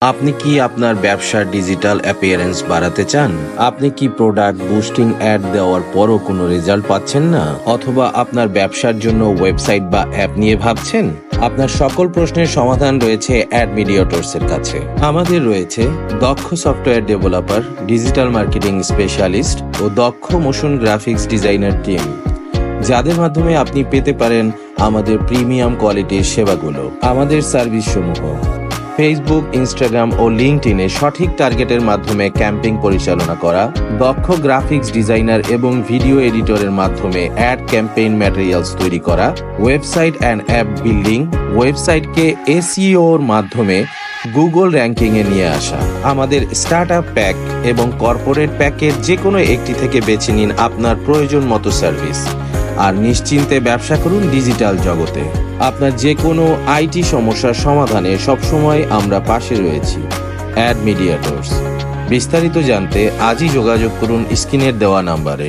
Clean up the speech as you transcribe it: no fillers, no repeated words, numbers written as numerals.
আপনি কি আপনার ব্যবসার ডিজিটাল অ্যাপিয়ারেন্স বাড়াতে চান? আপনি কি প্রোডাক্ট বুস্টিং অ্যাড দেওয়ার পরও কোনো রেজাল্ট পাচ্ছেন না? অথবা আপনার ব্যবসার জন্য ওয়েবসাইট বা অ্যাপ নিয়ে ভাবছেন? আপনার সকল প্রশ্নের সমাধান রয়েছে অ্যাডমিডিয়েটরস এর কাছে। আমাদের রয়েছে দক্ষ software developer, digital marketing specialist ও দক্ষ মোশন গ্রাফিক্স ডিজাইনার টিম, যাদের মাধ্যমে আপনি পেতে পারেন আমাদের প্রিমিয়াম কোয়ালিটির সেবাগুলো। আমাদের সার্ভিস সমূহ: ফেসবুক, ইনস্টাগ্রাম ও লিঙ্কডইনে সঠিক টার্গেটের মাধ্যমে ক্যাম্পেইন পরিচালনা করা, দক্ষ গ্রাফিক্স ডিজাইনার এবং ভিডিও এডিটরের মাধ্যমে অ্যাড ক্যাম্পেইন ম্যাটেরিয়ালস তৈরি করা, ওয়েবসাইট অ্যান্ড অ্যাপ বিল্ডিং, ওয়েবসাইটকে এসইওর মাধ্যমে গুগল র্যাঙ্কিংয়ে নিয়ে আসা। আমাদের স্টার্টআপ প্যাক এবং কর্পোরেট প্যাকের যে কোনো একটি থেকে বেছে নিন আপনার প্রয়োজন মতো সার্ভিস, আর নিশ্চিন্তে ব্যবসা করুন ডিজিটাল জগতে। আপনার যে কোনো আইটি সমস্যার সমাধানে সবসময় আমরা পাশে রয়েছি। অ্যাডমিডিয়েটরস। বিস্তারিত জানতে আজই যোগাযোগ করুন স্ক্রিনের দেওয়া নাম্বারে।